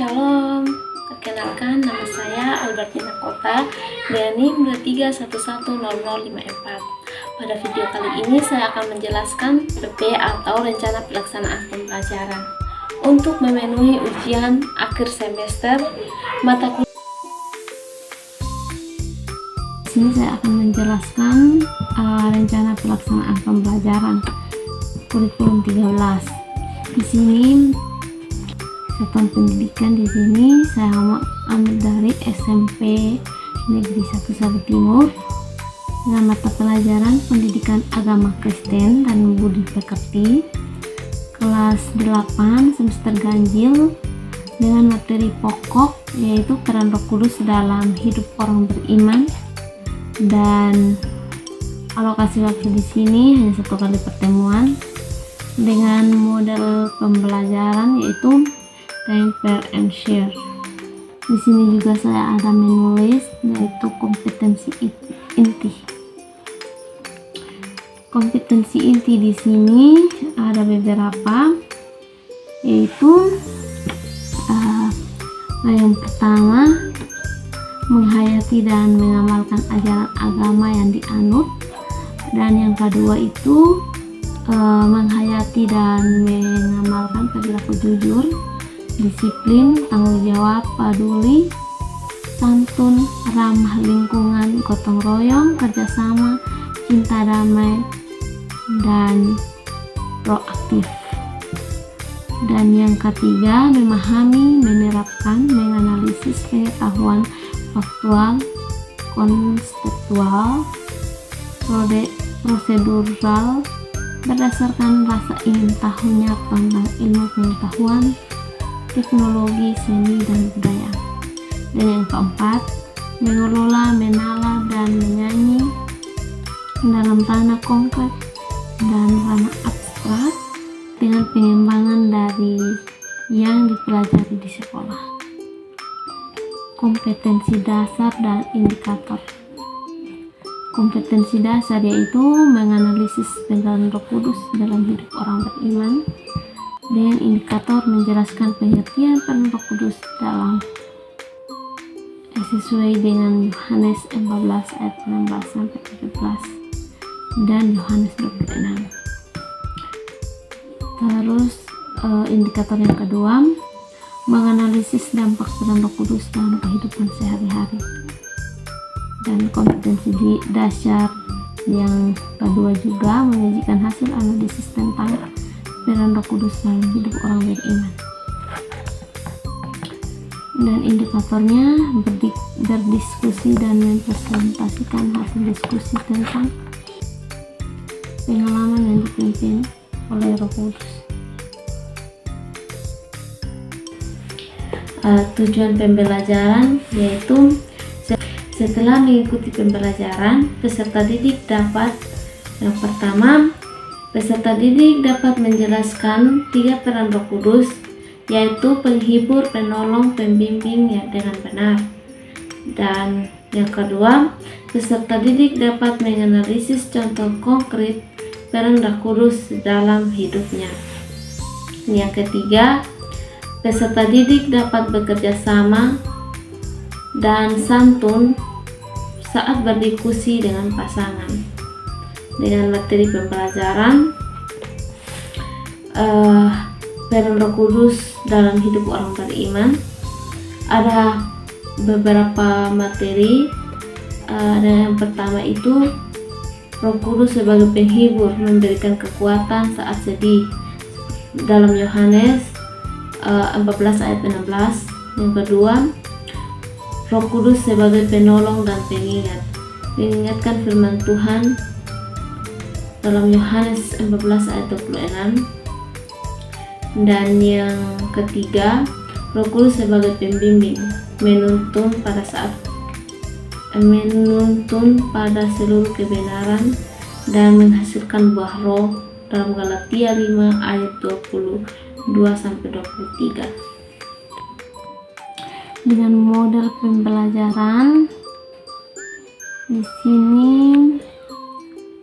Shalom, perkenalkan nama saya Albertina Kota dengan NIM 23110054. Pada video kali ini saya akan menjelaskan PP atau Rencana Pelaksanaan Pembelajaran untuk memenuhi ujian akhir semester mata kuliah. Di sini saya akan menjelaskan rencana pelaksanaan pembelajaran kurikulum 13. Di sini satuan pendidikan di sini saya ambil dari SMP Negeri 1 Sabah Timur dengan mata pelajaran Pendidikan Agama Kristen dan Budi Pekerti kelas 8 semester ganjil dengan materi pokok yaitu peran Roh Kudus dalam hidup orang beriman, dan alokasi waktu di sini hanya 1 kali pertemuan dengan model pembelajaran yaitu Think, Pair, and Share. Di sini juga saya ada menulis yaitu kompetensi inti. Kompetensi inti di sini ada beberapa, yaitu yang pertama menghayati dan mengamalkan ajaran agama yang dianut, dan yang kedua itu menghayati dan mengamalkan perilaku jujur, disiplin, tanggung jawab, peduli, santun, ramah lingkungan, gotong royong, kerjasama, cinta damai, dan proaktif. Dan yang ketiga, memahami, menerapkan, menganalisis pengetahuan faktual, konseptual, prosedural, berdasarkan rasa ingin tahunya tentang ilmu pengetahuan, teknologi, seni, dan budaya. Dan yang keempat, mengelola, menalar, dan menyanyi dalam ranah konkret dan ranah abstrak dengan pengembangan dari yang dipelajari di sekolah. Kompetensi dasar dan indikator. Kompetensi dasar yaitu menganalisis peran Roh Kudus dalam hidup orang beriman, dengan indikator menjelaskan pengertian peran Roh Kudus dalam sesuai dengan Yohanes 14 ayat 16 sampai 17 dan Yohanes 26. Terus indikator yang kedua, menganalisis dampak peran Roh Kudus dalam kehidupan sehari-hari. Dan kompetensi dasar yang kedua juga menyajikan hasil analisis tentang peran Roh Kudus dalam hidup orang beriman. Dan indikatornya berdiskusi dan mempresentasikan hasil diskusi tentang pengalaman yang dipimpin oleh Roh Kudus. Tujuan pembelajaran yaitu setelah mengikuti pembelajaran, peserta didik dapat yang pertama, peserta didik dapat menjelaskan 3 peran Roh Kudus, yaitu penghibur, penolong, pembimbing dengan benar. Dan yang kedua, peserta didik dapat menganalisis contoh konkret peran Roh Kudus dalam hidupnya. Yang ketiga, peserta didik dapat bekerja sama dan santun saat berdiskusi dengan pasangan. Dengan materi pembelajaran peran Roh Kudus dalam hidup orang beriman, ada beberapa materi. Dan yang pertama itu Roh Kudus sebagai penghibur, memberikan kekuatan saat sedih dalam Yohanes 14 ayat 16. Yang kedua, Roh Kudus sebagai penolong dan pengingat, mengingatkan firman Tuhan dalam Yohanes 14 ayat 26. Dan yang ketiga, Roh Kudus sebagai pembimbing, menuntun pada seluruh kebenaran dan menghasilkan buah roh dalam Galatia 5 ayat 22 sampai 23. Dengan model pembelajaran di sini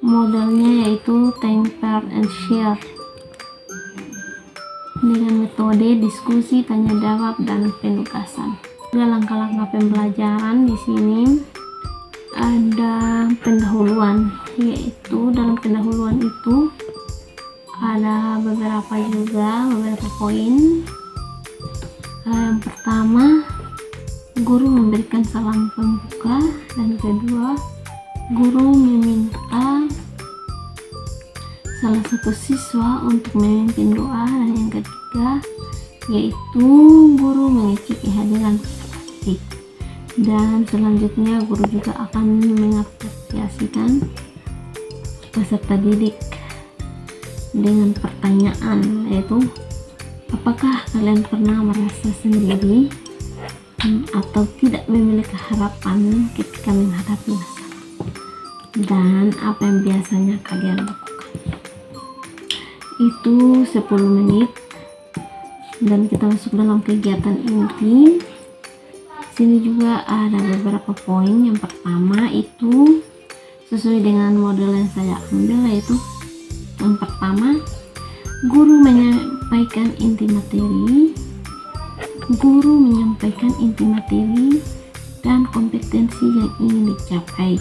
modelnya yaitu Think, Pair, and Share. dengan metode diskusi, tanya jawab, dan penugasan. Ada langkah-langkah pembelajaran. Di sini ada pendahuluan, yaitu dalam pendahuluan itu ada beberapa poin. Yang pertama, guru memberikan salam pembuka, dan kedua, guru meminta salah satu siswa untuk memimpin doa, dan yang ketiga yaitu guru mengecek kehadiran peserta didik. Dan selanjutnya guru juga akan mengapresiasikan peserta didik dengan pertanyaan, yaitu apakah kalian pernah merasa sendiri atau tidak memiliki harapan ketika menghadapi masalah, dan apa yang biasanya kalian lakukan. Itu 10 menit, dan kita masuk dalam kegiatan inti. Sini juga ada beberapa poin. Yang pertama itu sesuai dengan model yang saya ambil, yaitu yang pertama, guru menyampaikan inti materi, dan kompetensi yang ingin dicapai.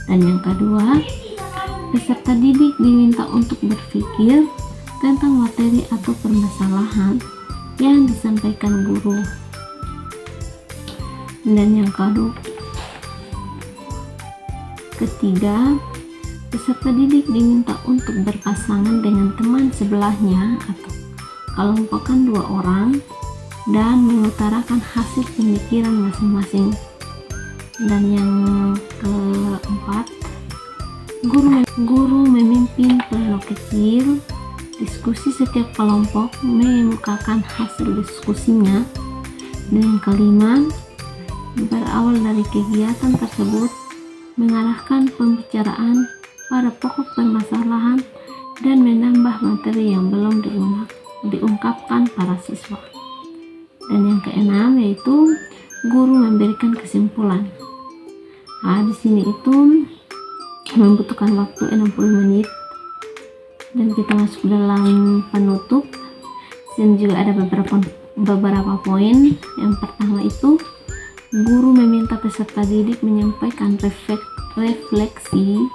Dan yang kedua, peserta didik diminta untuk berpikir tentang materi atau permasalahan yang disampaikan guru. Dan yang ketiga, peserta didik diminta untuk berpasangan dengan teman sebelahnya atau kelompokkan 2 orang dan mengutarakan hasil pemikiran masing-masing. Dan yang keempat, guru memimpin pleno kecil. Diskusi setiap kelompok mengemukakan hasil diskusinya. Dan yang kelima, berawal dari kegiatan tersebut mengarahkan pembicaraan pada pokok permasalahan dan menambah materi yang belum diungkapkan para siswa. Dan yang keenam yaitu guru memberikan kesimpulan. Di sini itu membutuhkan waktu 60 menit. Dan kita masuk dalam penutup. Sini juga ada beberapa poin. Yang pertama itu guru meminta peserta didik menyampaikan refleksi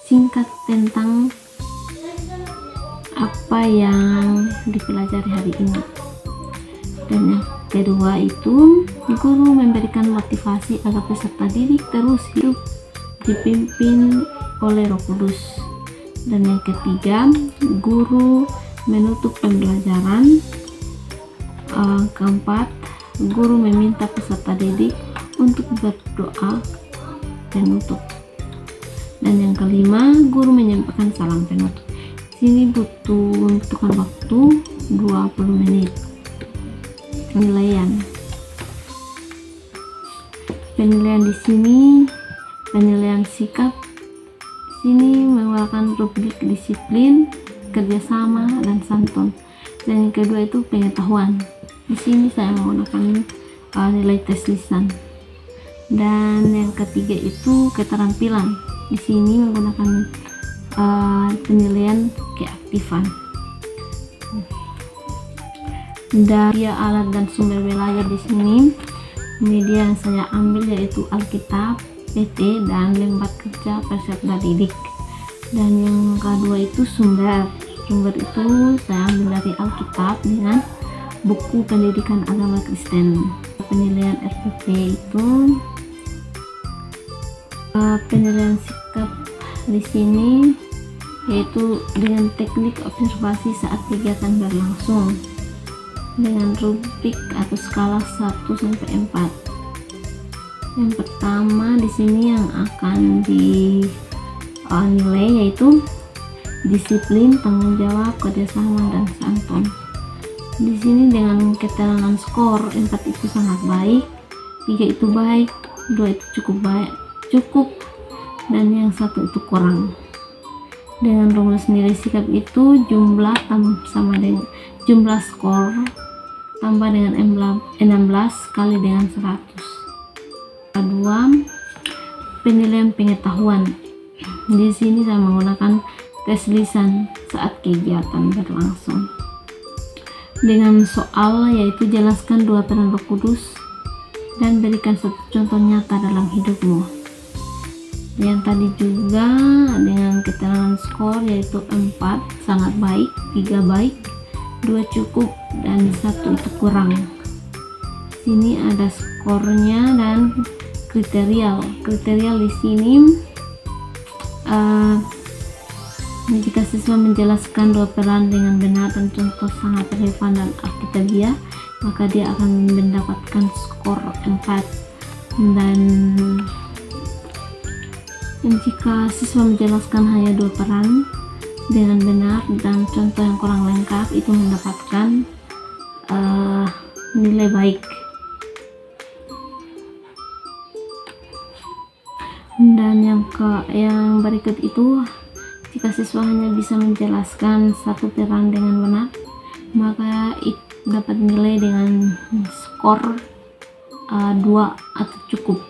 singkat tentang apa yang dipelajari hari ini. Dan yang kedua itu guru memberikan motivasi agar peserta didik terus hidup dipimpin oleh Roh Kudus. Dan yang ketiga, guru menutup pembelajaran. Keempat, guru meminta peserta didik untuk berdoa penutup. Dan yang kelima, guru menyampaikan salam penutup. Sini membutuhkan waktu 20 menit. Penilaian di sini, penilaian sikap. Sini menggunakan rubrik disiplin, kerjasama, dan santun. Dan yang kedua itu pengetahuan. Di sini saya menggunakan nilai tes lisan. Dan yang ketiga itu keterampilan. Di sini menggunakan penilaian keaktifan. Dari alat dan sumber belajar di sini, media yang saya ambil yaitu Alkitab, PT, dan lembar kerja peserta didik. Dan yang kedua itu sumber itu saya ambil dari Alkitab dengan buku pendidikan agama Kristen. Penilaian RPP itu penilaian sikap di sini yaitu dengan teknik observasi saat kegiatan berlangsung dengan rubrik atau skala 1 sampai 4. Yang pertama di sini yang akan dinilai yaitu disiplin, tanggung jawab, kerjasama, dan santun. Di sini dengan keterangan skor 4 itu sangat baik, 3 itu baik, 2 itu cukup, dan yang 1 itu kurang. Dengan rumus nilai sikap itu jumlah sama dengan jumlah skor tambah dengan 16 kali dengan 100. Kedua, penilaian pengetahuan. Di sini saya menggunakan tes lisan saat kegiatan berlangsung. dengan soal, yaitu jelaskan 2 peran Roh Kudus dan berikan satu contoh nyata dalam hidupmu. Yang tadi juga dengan keterangan skor, yaitu 4 sangat baik, 3 baik, 2 cukup, dan 1 itu kurang. Sini ada skornya dan kriteria di sini. Jika siswa menjelaskan 2 peran dengan benar dan contoh sangat relevan dan alkitabiah, maka dia akan mendapatkan skor 4. Dan jika siswa menjelaskan hanya 2 peran dengan benar dan contoh yang kurang lengkap, itu mendapatkan nilai baik. Dan yang berikut itu, jika siswa hanya bisa menjelaskan 1 peran dengan benar, maka dapat nilai dengan skor 2 atau cukup.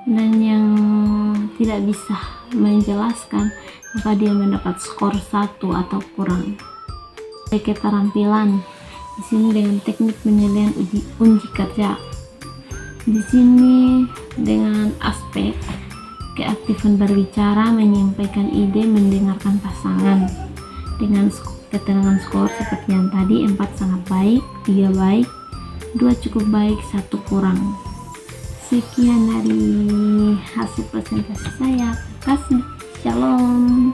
Dan yang tidak bisa menjelaskan, maka dia mendapat skor 1 atau kurang. Keterampilan di sini dengan teknik penilaian uji kerja. Di sini dengan aspek keaktifan berbicara, menyampaikan ide, mendengarkan pasangan. Dengan keterangan skor seperti yang tadi, 4 sangat baik, 3 baik, 2 cukup baik, 1 kurang. Sekian dari hasil presentasi saya. Terima kasih. Shalom.